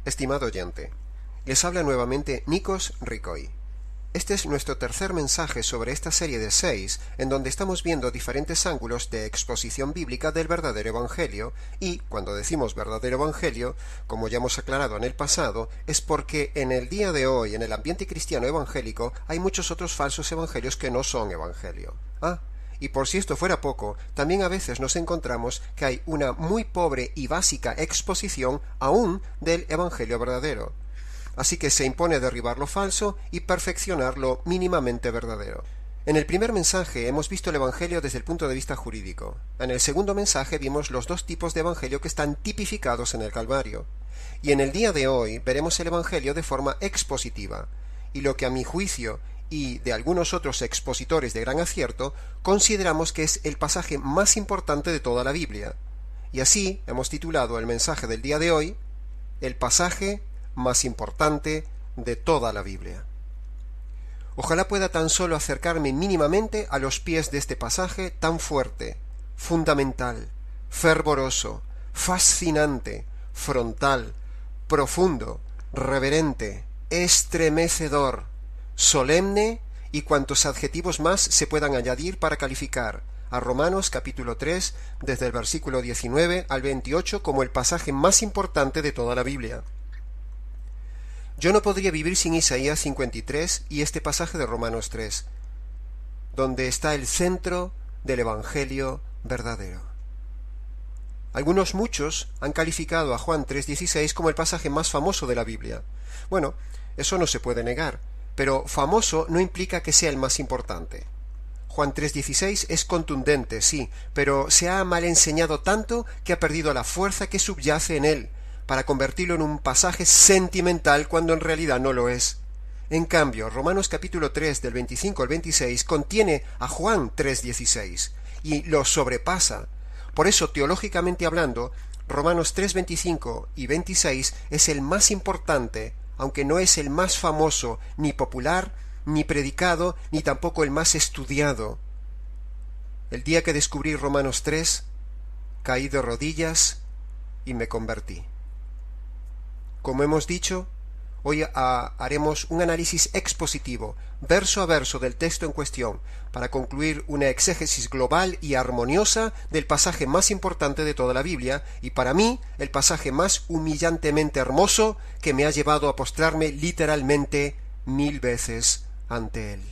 Estimado oyente, les habla nuevamente Nikos Ricoi. Este es nuestro tercer mensaje sobre esta serie de 6, en donde estamos viendo diferentes ángulos de exposición bíblica del verdadero evangelio, y cuando decimos verdadero evangelio, como ya hemos aclarado en el pasado, es porque en el día de hoy, en el ambiente cristiano evangélico, hay muchos otros falsos evangelios que no son evangelio. Y por si esto fuera poco, también a veces nos encontramos que hay una muy pobre y básica exposición aún del evangelio verdadero. Así que se impone derribar lo falso y perfeccionar lo mínimamente verdadero. En el primer mensaje hemos visto el evangelio desde el punto de vista jurídico. En el segundo mensaje vimos los dos tipos de evangelio que están tipificados en el Calvario. Y en el día de hoy veremos el evangelio de forma expositiva. Y lo que a mi juicio y de algunos otros expositores de gran acierto, consideramos que es el pasaje más importante de toda la Biblia. Y así hemos titulado el mensaje del día de hoy, el pasaje más importante de toda la Biblia. Ojalá pueda tan solo acercarme mínimamente a los pies de este pasaje tan fuerte, fundamental, fervoroso, fascinante, frontal, profundo, reverente, estremecedor, solemne y cuantos adjetivos más se puedan añadir para calificar a Romanos capítulo 3 desde el versículo 19 al 28 como el pasaje más importante de toda la Biblia. Yo no podría vivir sin Isaías 53 y este pasaje de Romanos 3, donde está el centro del Evangelio verdadero. Muchos han calificado a Juan 3:16 como el pasaje más famoso de la Biblia. Bueno, eso no se puede negar, pero famoso no implica que sea el más importante. Juan 3:16 es contundente, sí, pero se ha mal enseñado tanto que ha perdido la fuerza que subyace en él, para convertirlo en un pasaje sentimental cuando en realidad no lo es. En cambio, Romanos capítulo 3 del 25 al 26 contiene a Juan 3:16 y lo sobrepasa. Por eso, teológicamente hablando, Romanos 3, 25 y 26 es el más importante, aunque no es el más famoso, ni popular, ni predicado, ni tampoco el más estudiado. El día que descubrí Romanos 3, caí de rodillas y me convertí. Como hemos dicho, hoy haremos un análisis expositivo, verso a verso del texto en cuestión, para concluir una exégesis global y armoniosa del pasaje más importante de toda la Biblia, y para mí, el pasaje más humillantemente hermoso que me ha llevado a postrarme literalmente 1000 veces ante él.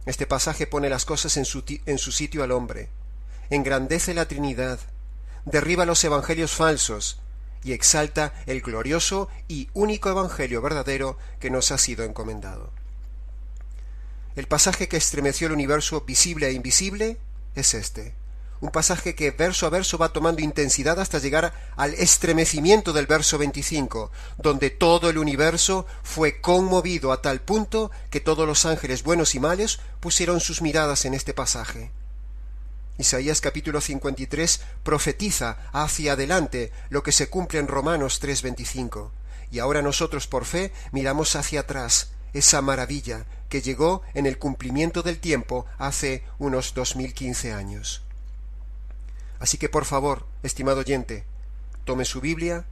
Este pasaje pone las cosas en su sitio al hombre, engrandece la Trinidad, derriba los evangelios falsos, y exalta el glorioso y único evangelio verdadero que nos ha sido encomendado. El pasaje que estremeció el universo visible e invisible es este, un pasaje que verso a verso va tomando intensidad hasta llegar al estremecimiento del verso 25, donde todo el universo fue conmovido a tal punto que todos los ángeles buenos y malos pusieron sus miradas en este pasaje. Isaías capítulo 53 profetiza hacia adelante lo que se cumple en Romanos 3:25, y ahora nosotros por fe miramos hacia atrás esa maravilla que llegó en el cumplimiento del tiempo hace unos 2015 años. Así que por favor, estimado oyente, tome su Biblia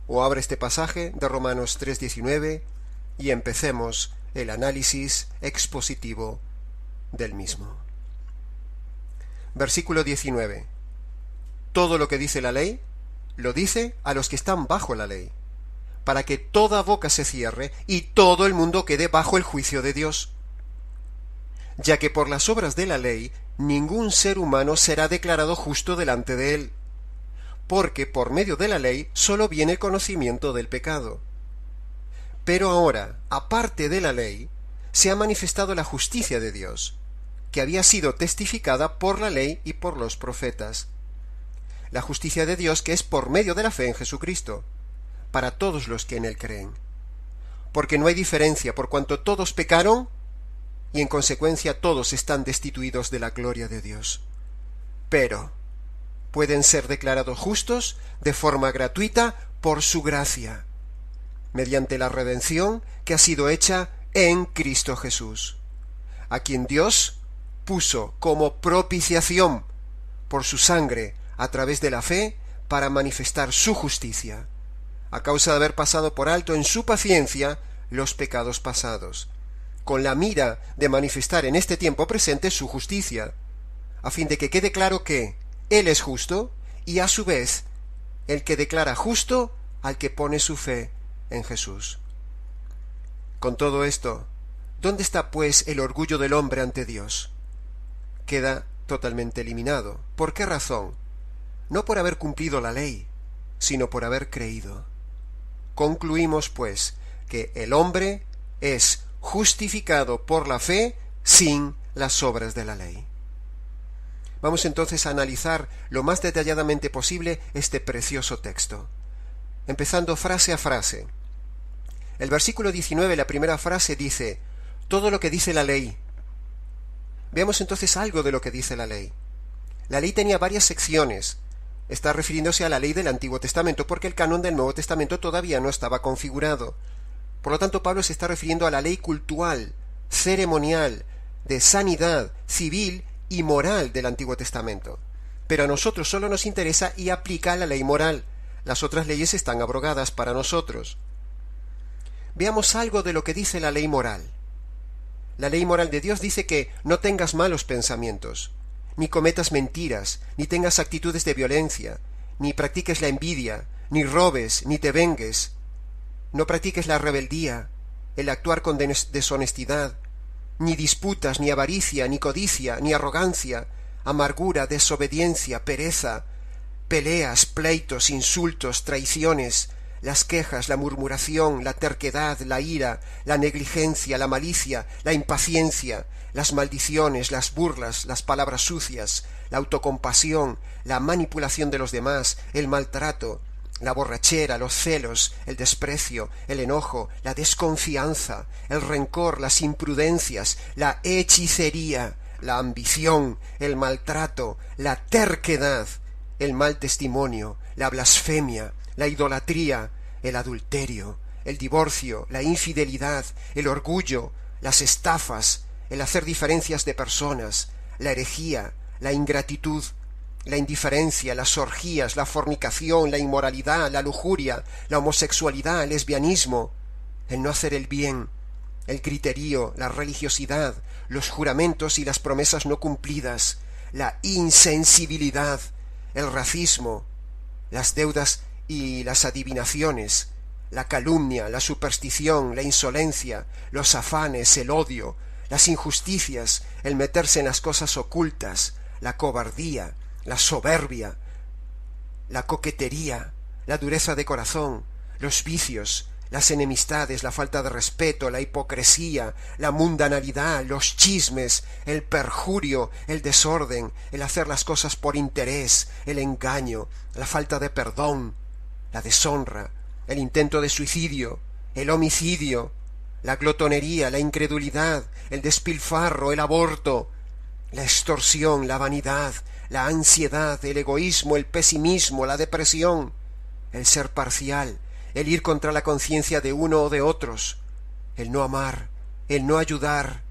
o abra este pasaje de Romanos 3:19 y empecemos el análisis expositivo del mismo. Versículo 19. Todo lo que dice la ley, lo dice a los que están bajo la ley, para que toda boca se cierre y todo el mundo quede bajo el juicio de Dios. Ya que por las obras de la ley, ningún ser humano será declarado justo delante de él, porque por medio de la ley sólo viene el conocimiento del pecado. Pero ahora, aparte de la ley, se ha manifestado la justicia de Dios, que había sido testificada por la ley y por los profetas. La justicia de Dios que es por medio de la fe en Jesucristo, para todos los que en él creen. Porque no hay diferencia, por cuanto todos pecaron, y en consecuencia todos están destituidos de la gloria de Dios. Pero pueden ser declarados justos de forma gratuita por su gracia, mediante la redención que ha sido hecha en Cristo Jesús, a quien Dios puso como propiciación por su sangre a través de la fe para manifestar su justicia, a causa de haber pasado por alto en su paciencia los pecados pasados, con la mira de manifestar en este tiempo presente su justicia, a fin de que quede claro que Él es justo y a su vez el que declara justo al que pone su fe en Jesús. Con todo esto, ¿dónde está pues el orgullo del hombre ante Dios? Queda totalmente eliminado. ¿Por qué razón? No por haber cumplido la ley, sino por haber creído. Concluimos, pues, que el hombre es justificado por la fe sin las obras de la ley. Vamos entonces a analizar lo más detalladamente posible este precioso texto, empezando frase a frase. El versículo 19, la primera frase dice, todo lo que dice la ley. Veamos entonces algo de lo que dice la ley. La ley tenía varias secciones. Está refiriéndose a la ley del Antiguo Testamento porque el canon del Nuevo Testamento todavía no estaba configurado. Por lo tanto, Pablo se está refiriendo a la ley cultual, ceremonial, de sanidad, civil y moral del Antiguo Testamento. Pero a nosotros solo nos interesa y aplica la ley moral. Las otras leyes están abrogadas para nosotros. Veamos algo de lo que dice la ley moral. La ley moral de Dios dice que no tengas malos pensamientos, ni cometas mentiras, ni tengas actitudes de violencia, ni practiques la envidia, ni robes, ni te vengues. No practiques la rebeldía, el actuar con deshonestidad, ni disputas, ni avaricia, ni codicia, ni arrogancia, amargura, desobediencia, pereza, peleas, pleitos, insultos, traiciones, las quejas, la murmuración, la terquedad, la ira, la negligencia, la malicia, la impaciencia, las maldiciones, las burlas, las palabras sucias, la autocompasión, la manipulación de los demás, el maltrato, la borrachera, los celos, el desprecio, el enojo, la desconfianza, el rencor, las imprudencias, la hechicería, la ambición, el maltrato, la terquedad, el mal testimonio, la blasfemia, la idolatría, el adulterio, el divorcio, la infidelidad, el orgullo, las estafas, el hacer diferencias de personas, la herejía, la ingratitud, la indiferencia, las orgías, la fornicación, la inmoralidad, la lujuria, la homosexualidad, el lesbianismo, el no hacer el bien, el griterío, la religiosidad, los juramentos y las promesas no cumplidas, la insensibilidad, el racismo, las deudas y las adivinaciones, la calumnia, la superstición, la insolencia, los afanes, el odio, las injusticias, el meterse en las cosas ocultas, la cobardía, la soberbia, la coquetería, la dureza de corazón, los vicios, las enemistades, la falta de respeto, la hipocresía, la mundanalidad, los chismes, el perjurio, el desorden, el hacer las cosas por interés, el engaño, la falta de perdón, la deshonra, el intento de suicidio, el homicidio, la glotonería, la incredulidad, el despilfarro, el aborto, la extorsión, la vanidad, la ansiedad, el egoísmo, el pesimismo, la depresión, el ser parcial, el ir contra la conciencia de uno o de otros, el no amar, el no ayudar,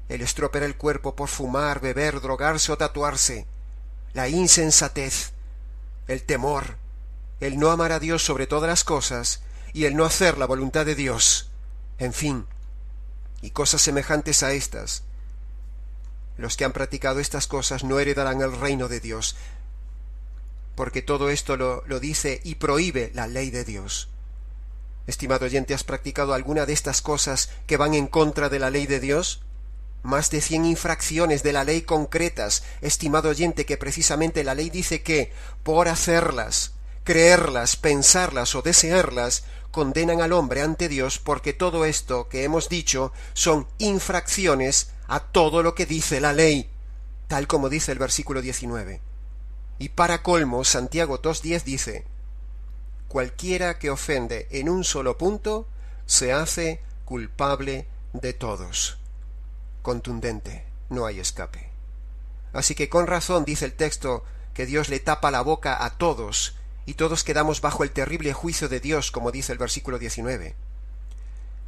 el estropear el cuerpo por fumar, beber, drogarse o tatuarse, la insensatez, el temor, el no amar a Dios sobre todas las cosas y el no hacer la voluntad de Dios, en fin, y cosas semejantes a estas. Los que han practicado estas cosas no heredarán el reino de Dios, porque todo esto lo dice y prohíbe la ley de Dios. Estimado oyente, ¿has practicado alguna de estas cosas que van en contra de la ley de Dios? Más de 100 infracciones de la ley concretas, estimado oyente, que precisamente la ley dice que, por hacerlas, creerlas, pensarlas o desearlas, condenan al hombre ante Dios, porque todo esto que hemos dicho son infracciones a todo lo que dice la ley, tal como dice el versículo 19. Y para colmo, Santiago 2:10 dice: cualquiera que ofende en un solo punto se hace culpable de todos. Contundente, no hay escape. Así que con razón dice el texto que Dios le tapa la boca a todos, y todos quedamos bajo el terrible juicio de Dios, como dice el versículo 19.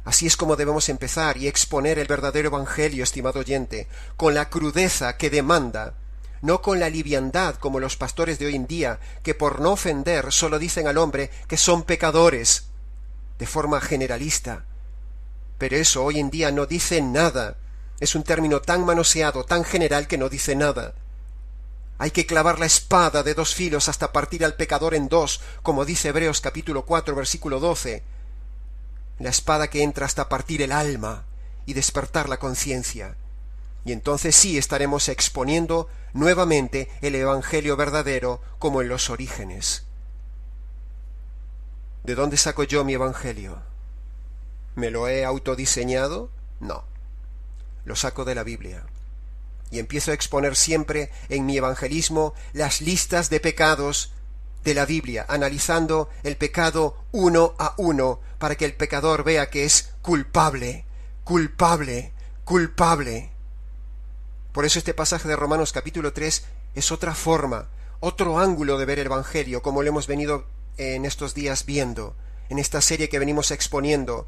Así es como debemos empezar y exponer el verdadero evangelio, estimado oyente, con la crudeza que demanda no con la liviandad como los pastores de hoy en día, que por no ofender solo dicen al hombre que son pecadores, de forma generalista. Pero eso hoy en día no dice nada. Es un término tan manoseado, tan general, que no dice nada. Hay que clavar la espada de dos filos hasta partir al pecador en dos, como dice Hebreos capítulo 4, versículo 12. La espada que entra hasta partir el alma y despertar la conciencia. Y entonces sí estaremos exponiendo nuevamente el Evangelio verdadero como en los orígenes. ¿De dónde saco yo mi Evangelio? ¿Me lo he autodiseñado? No. Lo saco de la Biblia. Y empiezo a exponer siempre en mi evangelismo las listas de pecados de la Biblia, analizando el pecado uno a uno, para que el pecador vea que es culpable, culpable, culpable. Por eso este pasaje de Romanos capítulo 3 es otra forma, otro ángulo de ver el Evangelio, como lo hemos venido en estos días viendo, en esta serie que venimos exponiendo.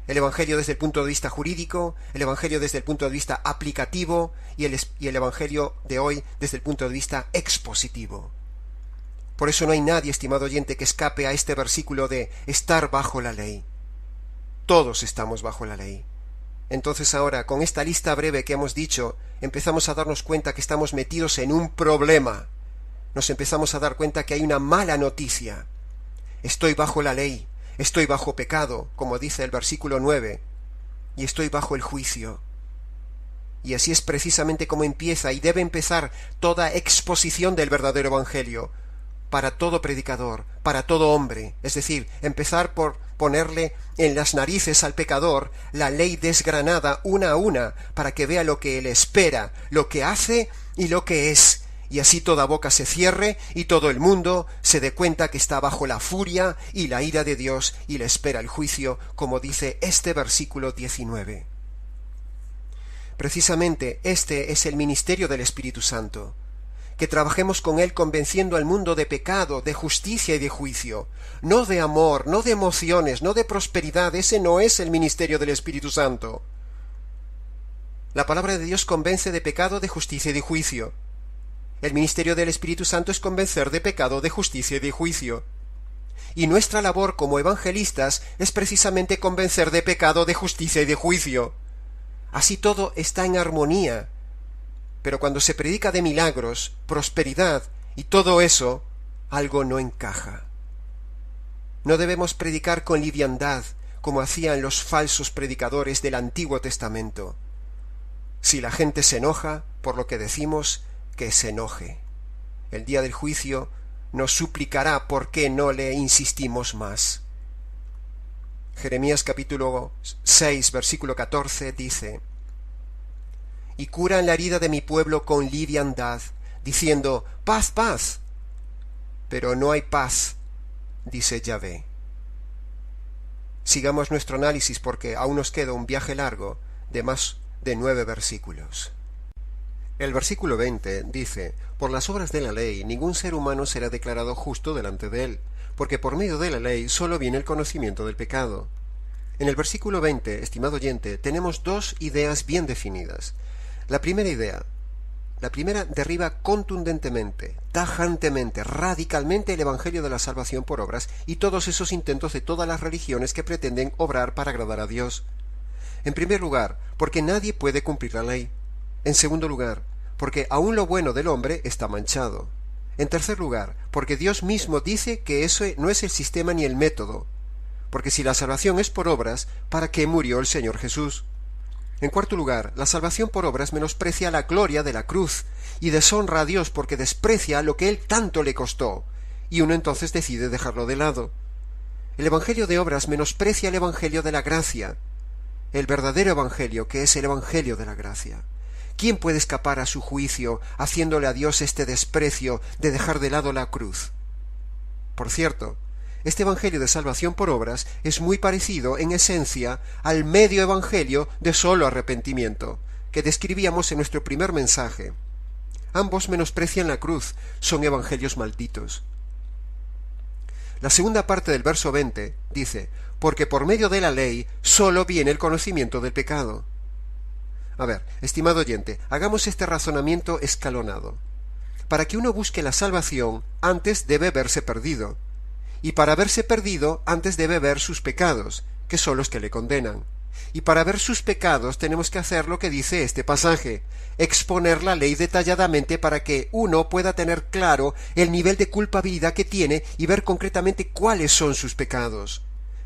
El Evangelio desde el punto de vista jurídico, el Evangelio desde el punto de vista aplicativo y el Evangelio de hoy desde el punto de vista expositivo. Por eso no hay nadie, estimado oyente, que escape a este versículo de estar bajo la ley. Todos estamos bajo la ley. Entonces ahora, con esta lista breve que hemos dicho, empezamos a darnos cuenta que estamos metidos en un problema. Nos empezamos a dar cuenta que hay una mala noticia. Estoy bajo la ley. Estoy bajo pecado, como dice el versículo 9, y estoy bajo el juicio. Y así es precisamente como empieza y debe empezar toda exposición del verdadero Evangelio, para todo predicador, para todo hombre, es decir, empezar por ponerle en las narices al pecador la ley desgranada una a una, para que vea lo que él espera, lo que hace y lo que es. Y así toda boca se cierre y todo el mundo se dé cuenta que está bajo la furia y la ira de Dios y le espera el juicio, como dice este versículo 19. Precisamente este es el ministerio del Espíritu Santo, que trabajemos con él convenciendo al mundo de pecado, de justicia y de juicio, no de amor, no de emociones, no de prosperidad. Ese no es el ministerio del Espíritu Santo. La palabra de Dios convence de pecado, de justicia y de juicio. El ministerio del Espíritu Santo es convencer de pecado, de justicia y de juicio. Y nuestra labor como evangelistas es precisamente convencer de pecado, de justicia y de juicio. Así todo está en armonía. Pero cuando se predica de milagros, prosperidad y todo eso, algo no encaja. No debemos predicar con liviandad, como hacían los falsos predicadores del Antiguo Testamento. Si la gente se enoja por lo que decimos, que se enoje. El día del juicio nos suplicará por qué no le insistimos más. Jeremías capítulo 6, versículo 14 dice: y curan la herida de mi pueblo con liviandad, diciendo, paz, paz. Pero no hay paz, dice Yahvé. Sigamos nuestro análisis porque aún nos queda un viaje largo de más de 9 versículos. El versículo 20 dice: por las obras de la ley ningún ser humano será declarado justo delante de él, porque por medio de la ley solo viene el conocimiento del pecado. En el versículo 20, estimado oyente, tenemos dos ideas bien definidas. La primera derriba contundentemente, tajantemente, radicalmente el Evangelio de la salvación por obras y todos esos intentos de todas las religiones que pretenden obrar para agradar a Dios. En primer lugar, porque nadie puede cumplir la ley. En segundo lugar, porque aún lo bueno del hombre está manchado. En tercer lugar, porque Dios mismo dice que eso no es el sistema ni el método. Porque si la salvación es por obras, ¿para qué murió el Señor Jesús? En cuarto lugar, la salvación por obras menosprecia la gloria de la cruz y deshonra a Dios porque desprecia lo que Él tanto le costó, y uno entonces decide dejarlo de lado. El Evangelio de obras menosprecia el Evangelio de la gracia, el verdadero Evangelio que es el Evangelio de la gracia. ¿Quién puede escapar a su juicio haciéndole a Dios este desprecio de dejar de lado la cruz? Por cierto, este Evangelio de salvación por obras es muy parecido en esencia al medio Evangelio de solo arrepentimiento, que describíamos en nuestro primer mensaje. Ambos menosprecian la cruz, son evangelios malditos. La segunda parte del verso 20 dice: porque por medio de la ley solo viene el conocimiento del pecado. A ver, estimado oyente, hagamos este razonamiento escalonado. para que uno busque la salvación, antes debe verse perdido. Y para verse perdido, antes debe ver sus pecados, que son los que le condenan. Y para ver sus pecados tenemos que hacer lo que dice este pasaje, exponer la ley detalladamente para que uno pueda tener claro el nivel de culpabilidad que tiene y ver concretamente cuáles son sus pecados.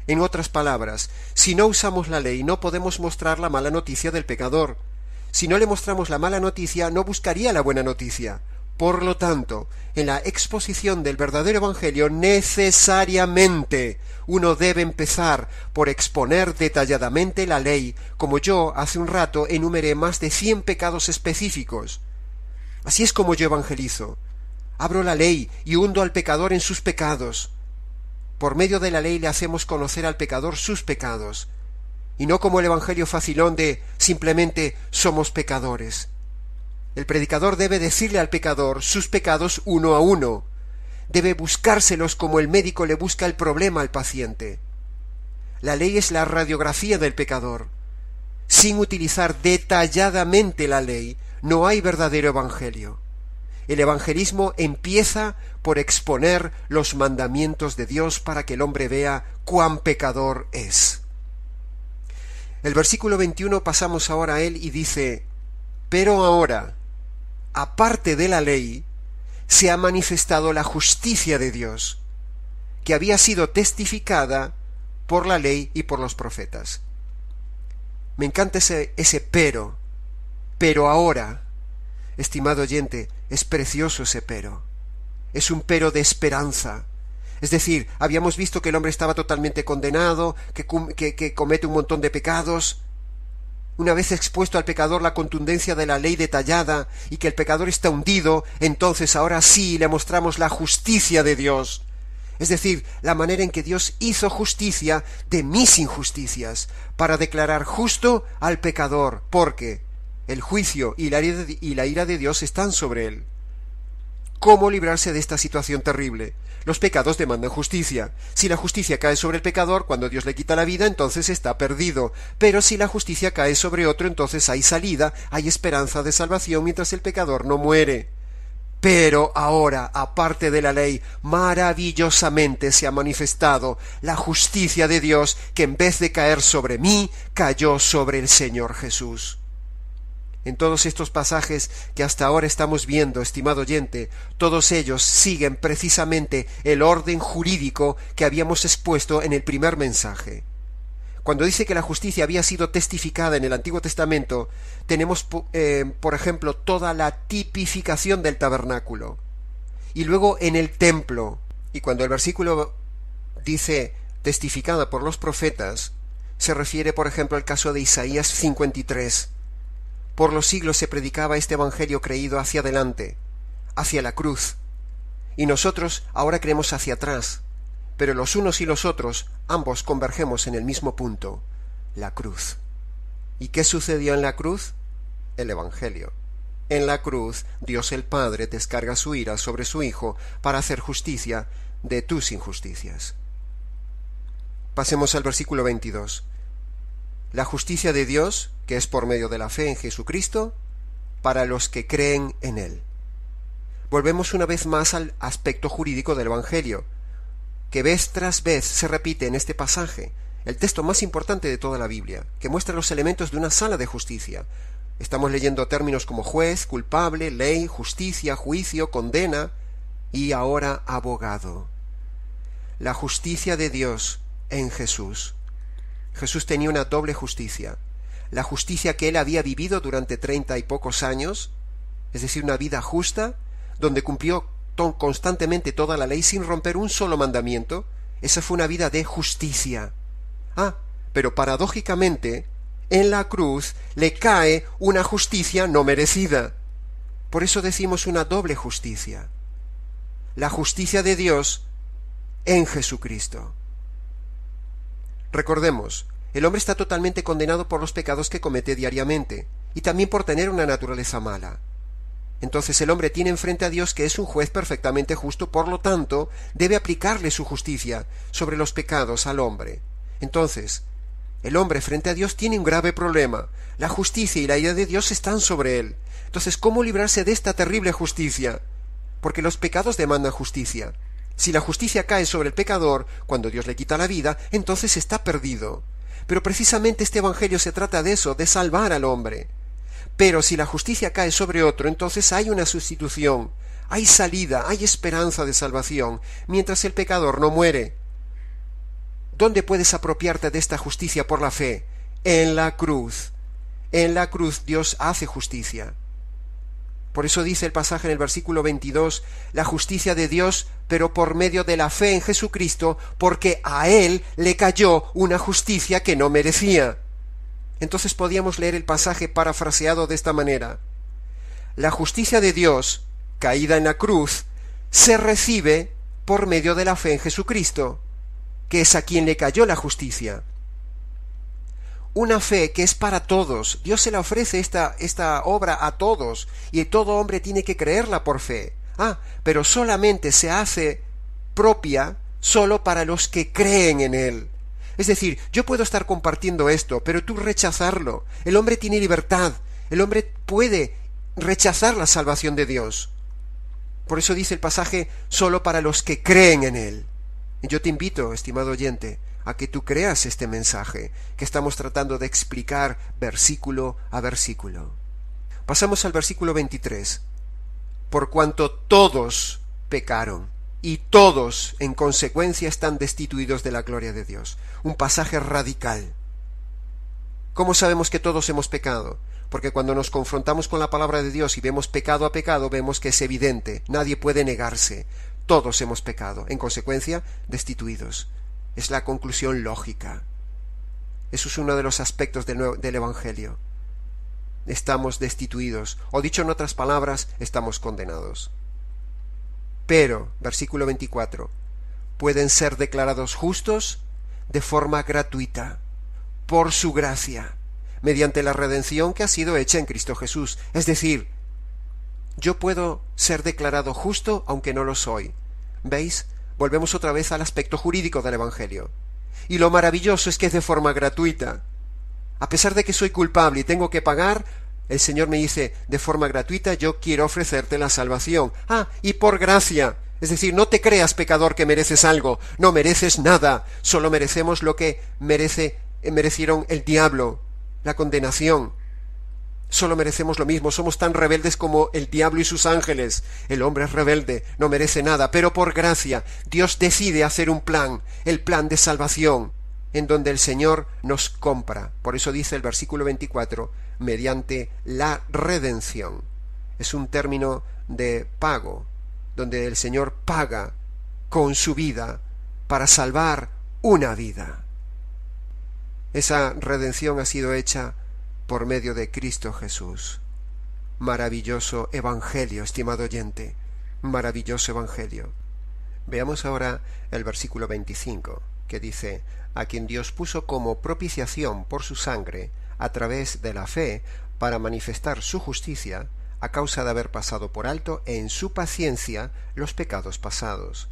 En otras palabras, si no usamos la ley no podemos mostrar la mala noticia del pecador. Si no le mostramos la mala noticia, no buscaría la buena noticia. Por lo tanto, en la exposición del verdadero Evangelio, necesariamente uno debe empezar por exponer detalladamente la ley, como yo hace un rato enumeré más de 100 pecados específicos. Así es como yo evangelizo. Abro la ley y hundo al pecador en sus pecados. Por medio de la ley le hacemos conocer al pecador sus pecados, y no como el evangelio facilón de simplemente somos pecadores. El predicador debe decirle al pecador sus pecados uno a uno. Debe buscárselos como el médico le busca el problema al paciente. La ley es la radiografía del pecador. Sin utilizar detalladamente la ley, no hay verdadero evangelio. El evangelismo empieza por exponer los mandamientos de Dios para que el hombre vea cuán pecador es. El versículo 21 pasamos ahora a él y dice: pero ahora, aparte de la ley, se ha manifestado la justicia de Dios, que había sido testificada por la ley y por los profetas. Me encanta ese pero ahora. Estimado oyente, es precioso ese pero. Es un pero de esperanza. Es decir, habíamos visto que el hombre estaba totalmente condenado, que comete un montón de pecados. Una vez expuesto al pecador la contundencia de la ley detallada y que el pecador está hundido, entonces ahora sí le mostramos la justicia de Dios. Es decir, la manera en que Dios hizo justicia de mis injusticias, para declarar justo al pecador, porque el juicio y la ira de Dios están sobre él. ¿Cómo librarse de esta situación terrible? Los pecados demandan justicia. Si la justicia cae sobre el pecador, cuando Dios le quita la vida, entonces está perdido. Pero si la justicia cae sobre otro, entonces hay salida, hay esperanza de salvación mientras el pecador no muere. Pero ahora, aparte de la ley, maravillosamente se ha manifestado la justicia de Dios, que en vez de caer sobre mí, cayó sobre el Señor Jesús. En todos estos pasajes que hasta ahora estamos viendo, estimado oyente, todos ellos siguen precisamente el orden jurídico que habíamos expuesto en el primer mensaje. Cuando dice que la justicia había sido testificada en el Antiguo Testamento, tenemos, por ejemplo, toda la tipificación del tabernáculo. Y luego en el templo, y cuando el versículo dice testificada por los profetas, se refiere, por ejemplo, al caso de Isaías 53. Por los siglos se predicaba este evangelio creído hacia adelante, hacia la cruz, y nosotros ahora creemos hacia atrás, pero los unos y los otros, ambos convergemos en el mismo punto, la cruz. ¿Y qué sucedió en la cruz? El evangelio. En la cruz, Dios el Padre descarga su ira sobre su Hijo para hacer justicia de tus injusticias. Pasemos al versículo 22. La justicia de Dios, que es por medio de la fe en Jesucristo, para los que creen en Él. Volvemos una vez más al aspecto jurídico del Evangelio, que vez tras vez se repite en este pasaje, el texto más importante de toda la Biblia, que muestra los elementos de una sala de justicia. Estamos leyendo términos como juez, culpable, ley, justicia, juicio, condena y ahora abogado. La justicia de Dios en Jesús. Jesús tenía una doble justicia. La justicia que él había vivido durante 30 y pocos años, es decir, una vida justa, donde cumplió constantemente toda la ley sin romper un solo mandamiento. Esa fue una vida de justicia. Pero paradójicamente, en la cruz le cae una justicia no merecida. Por eso decimos una doble justicia. La justicia de Dios en Jesucristo. Recordemos, el hombre está totalmente condenado por los pecados que comete diariamente, y también por tener una naturaleza mala. Entonces el hombre tiene enfrente a Dios, que es un juez perfectamente justo, por lo tanto, debe aplicarle su justicia sobre los pecados al hombre. Entonces, el hombre frente a Dios tiene un grave problema. La justicia y la ira de Dios están sobre él. Entonces, ¿cómo librarse de esta terrible justicia? porque los pecados demandan justicia. Si la justicia cae sobre el pecador, cuando Dios le quita la vida, entonces está perdido. Pero precisamente este Evangelio se trata de eso, de salvar al hombre. Pero si la justicia cae sobre otro, entonces hay una sustitución, hay salida, hay esperanza de salvación, mientras el pecador no muere. ¿Dónde puedes apropiarte de esta justicia por la fe? En la cruz. En la cruz Dios hace justicia. Por eso dice el pasaje en el versículo 22, la justicia de Dios, pero por medio de la fe en Jesucristo, porque a Él le cayó una justicia que no merecía. Entonces podíamos leer el pasaje parafraseado de esta manera. La justicia de Dios, caída en la cruz, se recibe por medio de la fe en Jesucristo, que es a quien le cayó la justicia. Una fe que es para todos. Dios se la ofrece esta obra a todos, y todo hombre tiene que creerla por fe. Pero solamente se hace propia solo para los que creen en Él. Es decir, yo puedo estar compartiendo esto, pero tú rechazarlo. El hombre tiene libertad. El hombre puede rechazar la salvación de Dios. Por eso dice el pasaje, solo para los que creen en Él. Y yo te invito, estimado oyente, a que tú creas este mensaje que estamos tratando de explicar versículo a versículo. Pasamos al versículo 23. Por cuanto todos pecaron, y todos en consecuencia están destituidos de la gloria de Dios. Un pasaje radical. ¿Cómo sabemos que todos hemos pecado? Porque cuando nos confrontamos con la palabra de Dios y vemos pecado a pecado, vemos que es evidente, nadie puede negarse. Todos hemos pecado, en consecuencia, destituidos. Es la conclusión lógica. Eso es uno de los aspectos del Evangelio. Estamos destituidos, o dicho en otras palabras, estamos condenados. Pero, versículo 24, pueden ser declarados justos de forma gratuita, por su gracia, mediante la redención que ha sido hecha en Cristo Jesús. Es decir, yo puedo ser declarado justo aunque no lo soy. ¿Veis? Volvemos otra vez al aspecto jurídico del Evangelio. Y lo maravilloso es que es de forma gratuita. A pesar de que soy culpable y tengo que pagar, el Señor me dice, de forma gratuita, yo quiero ofrecerte la salvación. Y por gracia. Es decir, no te creas, pecador, que mereces algo. No mereces nada. Solo merecemos lo que merecieron el diablo, la condenación. Solo merecemos lo mismo, somos tan rebeldes como el diablo y sus ángeles. El hombre es rebelde, no merece nada, pero por gracia Dios decide hacer un plan, el plan de salvación, en donde el Señor nos compra. Por eso dice el versículo 24, mediante la redención. Es un término de pago, donde el Señor paga con su vida para salvar una vida. Esa redención ha sido hecha por medio de Cristo Jesús. Maravilloso Evangelio, estimado oyente, maravilloso Evangelio. Veamos ahora el versículo 25, que dice, a quien Dios puso como propiciación por su sangre, a través de la fe, para manifestar su justicia, a causa de haber pasado por alto en su paciencia los pecados pasados.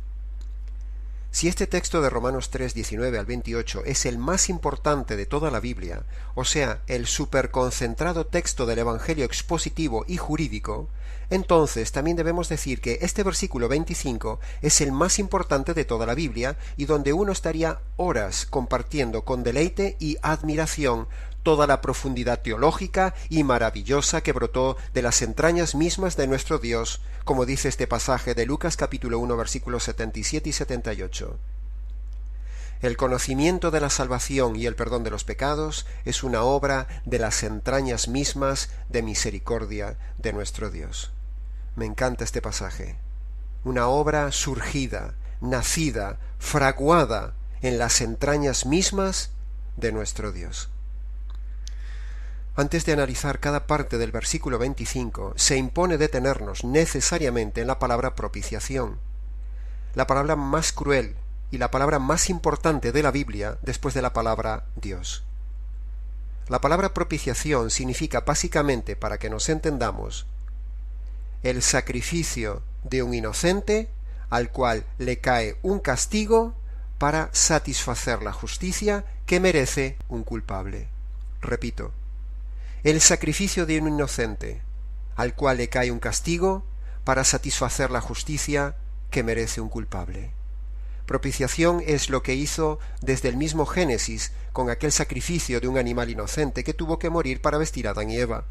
Si este texto de Romanos 3, 19 al 28 es el más importante de toda la Biblia, o sea, el superconcentrado texto del Evangelio expositivo y jurídico, entonces también debemos decir que este versículo 25 es el más importante de toda la Biblia y donde uno estaría horas compartiendo con deleite y admiración toda la profundidad teológica y maravillosa que brotó de las entrañas mismas de nuestro Dios, como dice este pasaje de Lucas capítulo 1 versículos 77 y 78. El conocimiento de la salvación y el perdón de los pecados es una obra de las entrañas mismas de misericordia de nuestro Dios. Me encanta este pasaje. Una obra surgida, nacida, fraguada en las entrañas mismas de nuestro Dios. Antes de analizar cada parte del versículo 25, se impone detenernos necesariamente en la palabra propiciación, la palabra más cruel y la palabra más importante de la Biblia después de la palabra Dios. La palabra propiciación significa básicamente, para que nos entendamos, el sacrificio de un inocente al cual le cae un castigo para satisfacer la justicia que merece un culpable. Repito, el sacrificio de un inocente al cual le cae un castigo para satisfacer la justicia que merece un culpable. Propiciación es lo que hizo desde el mismo Génesis con aquel sacrificio de un animal inocente que tuvo que morir para vestir a Adán y Eva.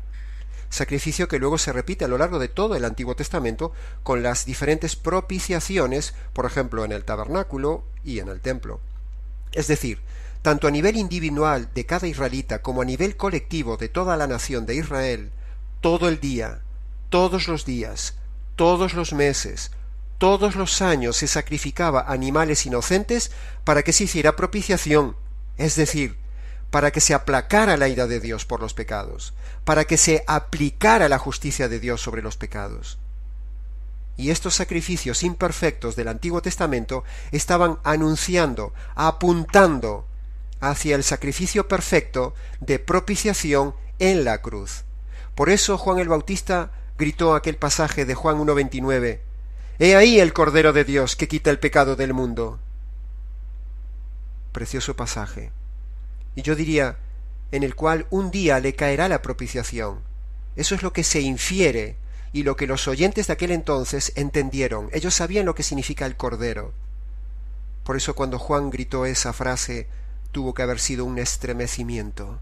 Sacrificio que luego se repite a lo largo de todo el Antiguo Testamento con las diferentes propiciaciones, por ejemplo en el tabernáculo y en el templo. Es decir, tanto a nivel individual de cada israelita como a nivel colectivo de toda la nación de Israel, todo el día, todos los días, todos los meses, todos los años se sacrificaba animales inocentes para que se hiciera propiciación, es decir, para que se aplacara la ira de Dios por los pecados, para que se aplicara la justicia de Dios sobre los pecados. Y estos sacrificios imperfectos del Antiguo Testamento estaban anunciando, apuntando hacia el sacrificio perfecto de propiciación en la cruz. Por eso Juan el Bautista gritó aquel pasaje de Juan 1:29, «He ahí el Cordero de Dios que quita el pecado del mundo». Precioso pasaje. Y yo diría, en el cual un día le caerá la propiciación. Eso es lo que se infiere y lo que los oyentes de aquel entonces entendieron. Ellos sabían lo que significa el Cordero. Por eso cuando Juan gritó esa frase, tuvo que haber sido un estremecimiento.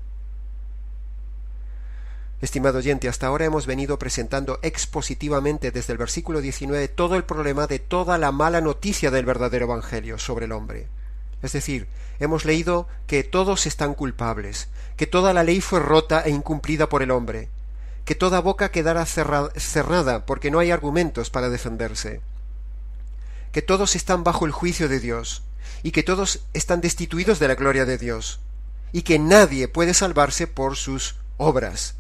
Estimado oyente, hasta ahora hemos venido presentando expositivamente desde el versículo 19 todo el problema de toda la mala noticia del verdadero Evangelio sobre el hombre. Es decir, hemos leído que todos están culpables, que toda la ley fue rota e incumplida por el hombre, que toda boca quedará cerrada porque no hay argumentos para defenderse, que todos están bajo el juicio de Dios y que todos están destituidos de la gloria de Dios y que nadie puede salvarse por sus obras.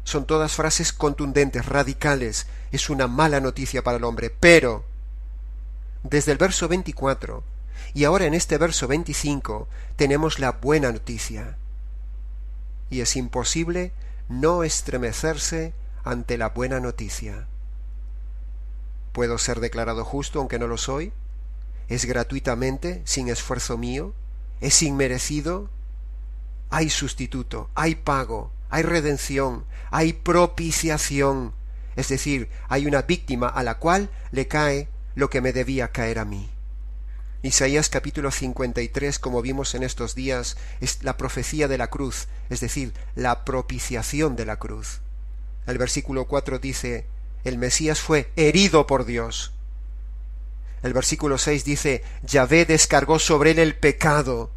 Son todas frases contundentes, radicales. Es una mala noticia para el hombre, pero desde el verso 24 y ahora en este verso 25 tenemos la buena noticia. Y es imposible no estremecerse ante la buena noticia. ¿Puedo ser declarado justo aunque no lo soy? ¿Es gratuitamente, sin esfuerzo mío? ¿Es inmerecido? Hay sustituto, hay pago, hay redención, hay propiciación. Es decir, hay una víctima a la cual le cae lo que me debía caer a mí. Isaías capítulo 53, como vimos en estos días, es la profecía de la cruz, es decir, la propiciación de la cruz. El versículo 4 dice, el Mesías fue herido por Dios. El versículo 6 dice, Yahvé descargó sobre él el pecado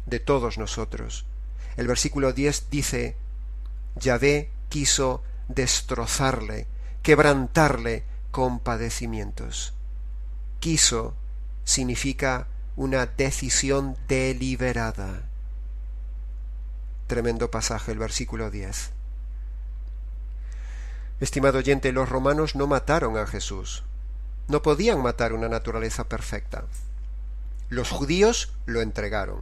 de todos nosotros. El versículo 10 dice, Yahvé quiso destrozarle, quebrantarle con padecimientos. Quiso significa una decisión deliberada. Tremendo pasaje el versículo 10. Estimado oyente, los romanos no mataron a Jesús. No podían matar una naturaleza perfecta. Los judíos lo entregaron.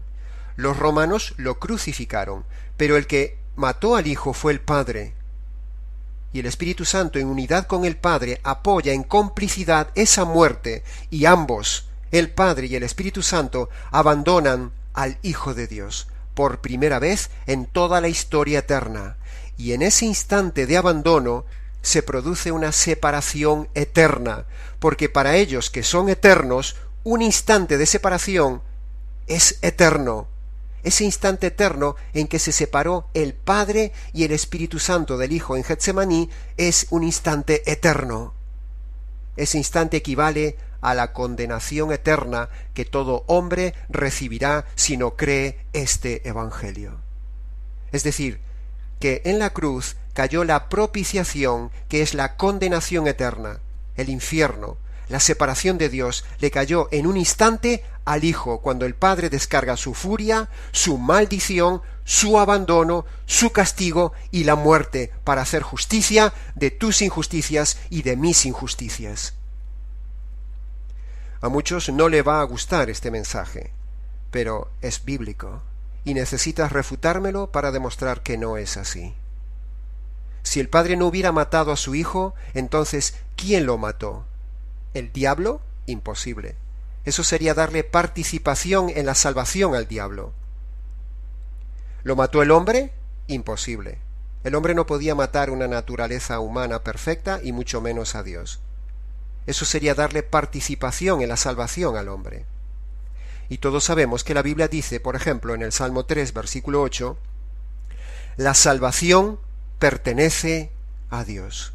Los romanos lo crucificaron, pero el que mató al Hijo fue el Padre. Y el Espíritu Santo, en unidad con el Padre, apoya en complicidad esa muerte, y ambos, el Padre y el Espíritu Santo, abandonan al Hijo de Dios, por primera vez en toda la historia eterna. Y en ese instante de abandono se produce una separación eterna, porque para ellos que son eternos, un instante de separación es eterno. Ese instante eterno en que se separó el Padre y el Espíritu Santo del Hijo en Getsemaní es un instante eterno. Ese instante equivale a la condenación eterna que todo hombre recibirá si no cree este Evangelio. Es decir, que en la cruz cayó la propiciación, que es la condenación eterna, el infierno. La separación de Dios le cayó en un instante al Hijo, cuando el Padre descarga su furia, su maldición, su abandono, su castigo y la muerte para hacer justicia de tus injusticias y de mis injusticias. A muchos no le va a gustar este mensaje, pero es bíblico, y necesitas refutármelo para demostrar que no es así. Si el Padre no hubiera matado a su Hijo, entonces, ¿quién lo mató? ¿El diablo? Imposible. Eso sería darle participación en la salvación al diablo. ¿Lo mató el hombre? Imposible. El hombre no podía matar una naturaleza humana perfecta y mucho menos a Dios. Eso sería darle participación en la salvación al hombre. Y todos sabemos que la Biblia dice, por ejemplo, en el Salmo 3, versículo 8, la salvación pertenece a Dios.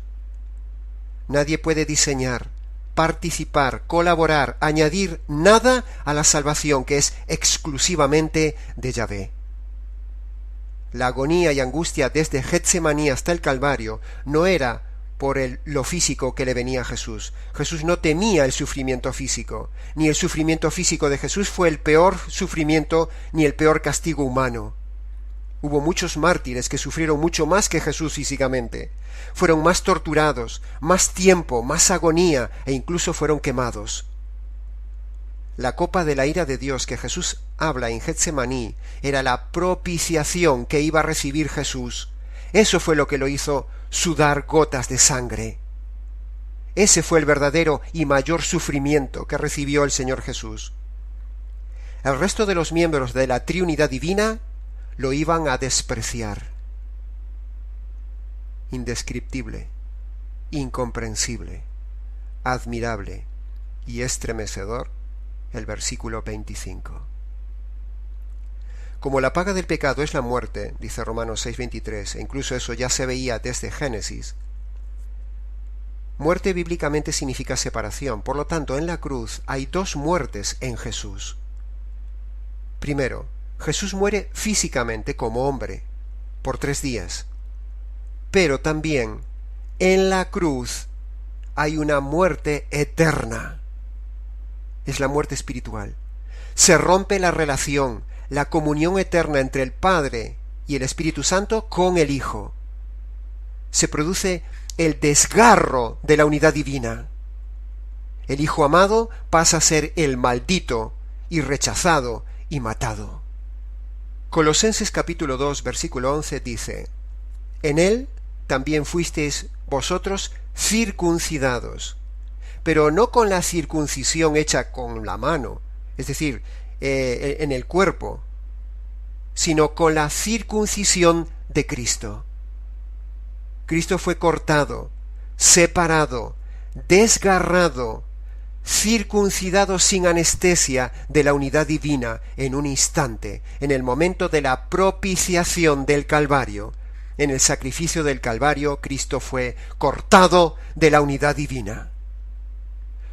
Nadie puede diseñar, participar, colaborar, añadir nada a la salvación que es exclusivamente de Yahvé. La agonía y angustia desde Getsemaní hasta el Calvario no era por lo físico que le venía a Jesús. Jesús no temía el sufrimiento físico, ni el sufrimiento físico de Jesús fue el peor sufrimiento ni el peor castigo humano. Hubo muchos mártires que sufrieron mucho más que Jesús físicamente. Fueron más torturados, más tiempo, más agonía e incluso fueron quemados. La copa de la ira de Dios que Jesús habla en Getsemaní era la propiciación que iba a recibir Jesús. Eso fue lo que lo hizo sudar gotas de sangre. Ese fue el verdadero y mayor sufrimiento que recibió el Señor Jesús. El resto de los miembros de la Trinidad divina lo iban a despreciar. Indescriptible, incomprensible, admirable y estremecedor el versículo 25. Como la paga del pecado es la muerte, dice Romanos 6:23, e incluso eso ya se veía desde Génesis, muerte bíblicamente significa separación. Por lo tanto, en la cruz hay dos muertes en Jesús. Primero, Jesús muere físicamente como hombre, por 3 días. Pero también, en la cruz, hay una muerte eterna. Es la muerte espiritual. Se rompe la relación, la comunión eterna entre el Padre y el Espíritu Santo con el Hijo. Se produce el desgarro de la unidad divina. El Hijo amado pasa a ser el maldito y rechazado y matado. Colosenses capítulo 2, versículo 11 dice, en él también fuisteis vosotros circuncidados, pero no con la circuncisión hecha con la mano, es decir, en el cuerpo, sino con la circuncisión de Cristo. Cristo fue cortado, separado, desgarrado, circuncidado sin anestesia de la unidad divina en un instante, en el momento de la propiciación del Calvario. En el sacrificio del Calvario, Cristo fue cortado de la unidad divina.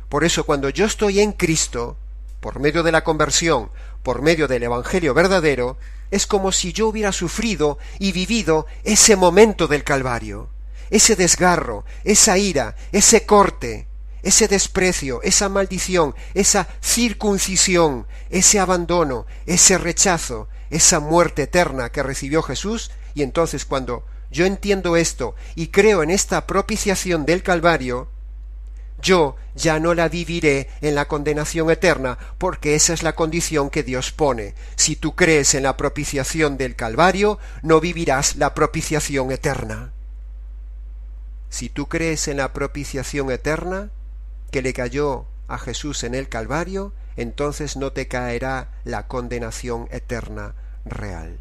Por eso, cuando yo estoy en Cristo, por medio de la conversión, por medio del Evangelio verdadero, es como si yo hubiera sufrido y vivido ese momento del Calvario, ese desgarro, esa ira, ese corte, ese desprecio, esa maldición, esa circuncisión, ese abandono, ese rechazo, esa muerte eterna que recibió Jesús. Y entonces cuando yo entiendo esto y creo en esta propiciación del Calvario, yo ya no la viviré en la condenación eterna, porque esa es la condición que Dios pone. Si tú crees en la propiciación del Calvario, no vivirás la propiciación eterna. Si tú crees en la propiciación eterna que le cayó a Jesús en el Calvario, entonces no te caerá la condenación eterna real.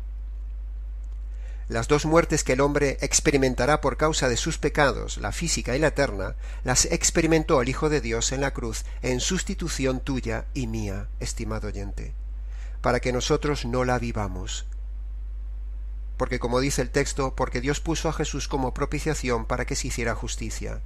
Las dos muertes que el hombre experimentará por causa de sus pecados, la física y la eterna, las experimentó el Hijo de Dios en la cruz en sustitución tuya y mía, estimado oyente, para que nosotros no la vivamos. Porque como dice el texto, porque Dios puso a Jesús como propiciación para que se hiciera justicia.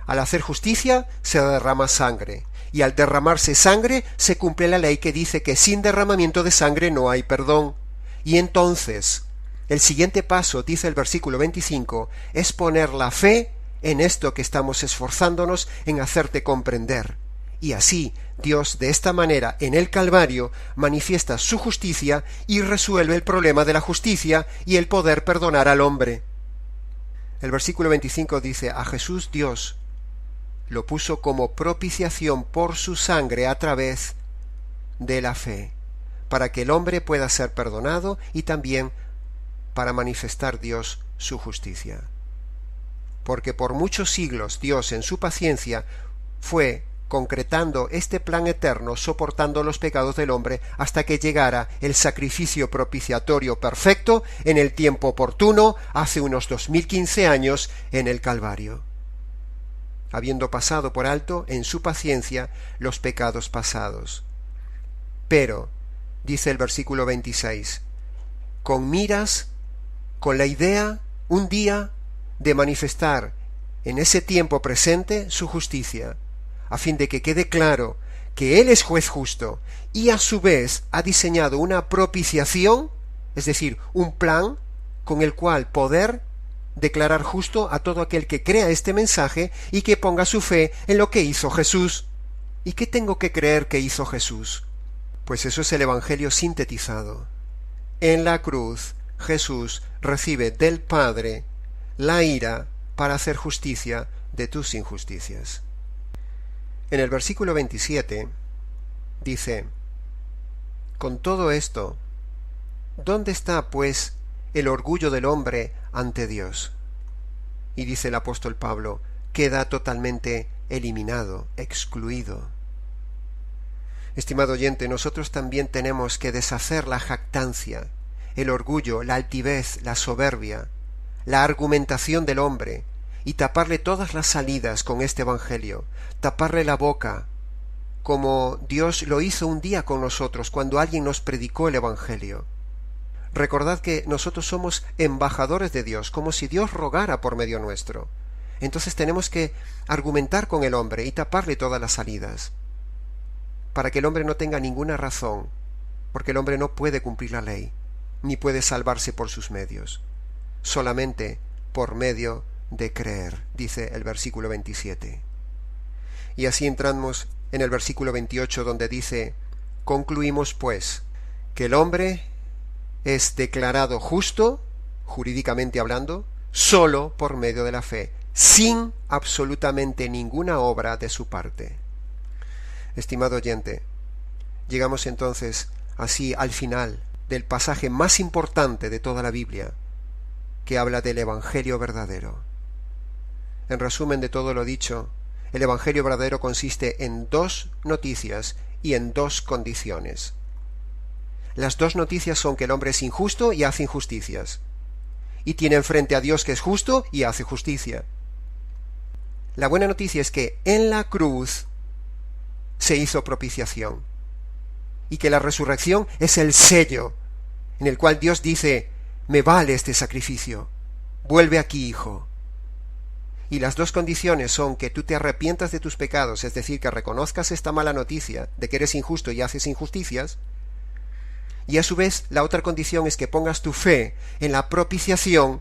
Al hacer justicia se derrama sangre, y al derramarse sangre se cumple la ley que dice que sin derramamiento de sangre no hay perdón. Y entonces, el siguiente paso, dice el versículo 25, es poner la fe en esto que estamos esforzándonos en hacerte comprender. Y así, Dios de esta manera, en el Calvario, manifiesta su justicia y resuelve el problema de la justicia y el poder perdonar al hombre. El versículo 25 dice, a Jesús Dios lo puso como propiciación por su sangre a través de la fe, para que el hombre pueda ser perdonado y también para manifestar Dios su justicia. Porque por muchos siglos Dios en su paciencia fue concretando este plan eterno, soportando los pecados del hombre hasta que llegara el sacrificio propiciatorio perfecto en el tiempo oportuno, hace unos 2015 años, en el Calvario, habiendo pasado por alto en su paciencia los pecados pasados. Pero, dice el versículo 26, con miras, con la idea, un día, de manifestar en ese tiempo presente su justicia, a fin de que quede claro que Él es juez justo y a su vez ha diseñado una propiciación, es decir, un plan con el cual poder declarar justo a todo aquel que crea este mensaje y que ponga su fe en lo que hizo Jesús. ¿Y qué tengo que creer que hizo Jesús? Pues eso es el Evangelio sintetizado. En la cruz, Jesús recibe del Padre la ira para hacer justicia de tus injusticias. En el versículo 27 dice: con todo esto, ¿dónde está, pues, el orgullo del hombre ante Dios? Y dice el apóstol Pablo, queda totalmente eliminado, excluido. Estimado oyente, nosotros también tenemos que deshacer la jactancia, el orgullo, la altivez, la soberbia, la argumentación del hombre, y taparle todas las salidas con este Evangelio, taparle la boca, como Dios lo hizo un día con nosotros cuando alguien nos predicó el Evangelio. Recordad que nosotros somos embajadores de Dios, como si Dios rogara por medio nuestro. Entonces tenemos que argumentar con el hombre y taparle todas las salidas, para que el hombre no tenga ninguna razón, porque el hombre no puede cumplir la ley, ni puede salvarse por sus medios, solamente por medio de creer, dice el versículo 27. Y así entramos en el versículo 28, donde dice: concluimos pues que el hombre es declarado justo, jurídicamente hablando, solo por medio de la fe, sin absolutamente ninguna obra de su parte. Estimado oyente, llegamos entonces así al final del pasaje más importante de toda la Biblia, que habla del Evangelio verdadero. En resumen de todo lo dicho, el Evangelio verdadero consiste en dos noticias y en dos condiciones. Las dos noticias son que el hombre es injusto y hace injusticias, y tiene enfrente a Dios que es justo y hace justicia. La buena noticia es que en la cruz se hizo propiciación, y que la resurrección es el sello en el cual Dios dice: me vale este sacrificio, vuelve aquí, hijo. Y las dos condiciones son que tú te arrepientas de tus pecados, es decir, que reconozcas esta mala noticia de que eres injusto y haces injusticias, y a su vez la otra condición es que pongas tu fe en la propiciación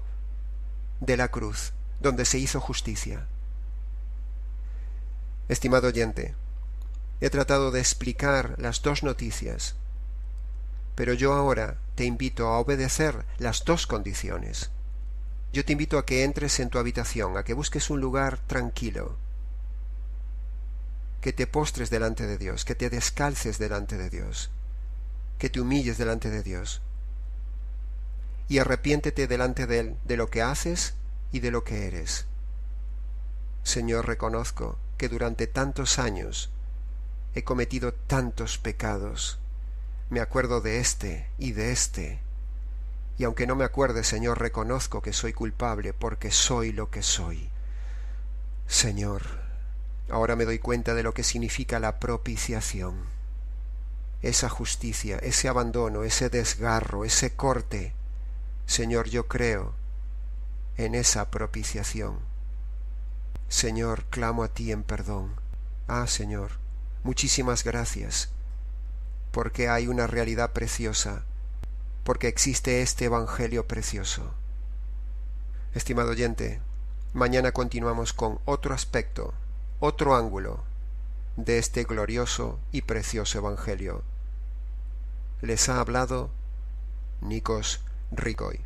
de la cruz, donde se hizo justicia. Estimado oyente, he tratado de explicar las dos noticias, pero yo ahora te invito a obedecer las dos condiciones. Yo te invito a que entres en tu habitación, a que busques un lugar tranquilo, que te postres delante de Dios, que te descalces delante de Dios, que te humilles delante de Dios, y arrepiéntete delante de Él de lo que haces y de lo que eres. Señor, reconozco que durante tantos años he cometido tantos pecados. Me acuerdo de este y de este, y aunque no me acuerde, Señor, reconozco que soy culpable porque soy lo que soy. Señor, ahora me doy cuenta de lo que significa la propiciación, esa justicia, ese abandono, ese desgarro, ese corte. Señor, yo creo en esa propiciación. Señor, clamo a ti en perdón. Señor, muchísimas gracias, porque hay una realidad preciosa, porque existe este Evangelio precioso. Estimado oyente, mañana continuamos con otro aspecto, otro ángulo de este glorioso y precioso Evangelio. Les ha hablado Nikos Rigoy.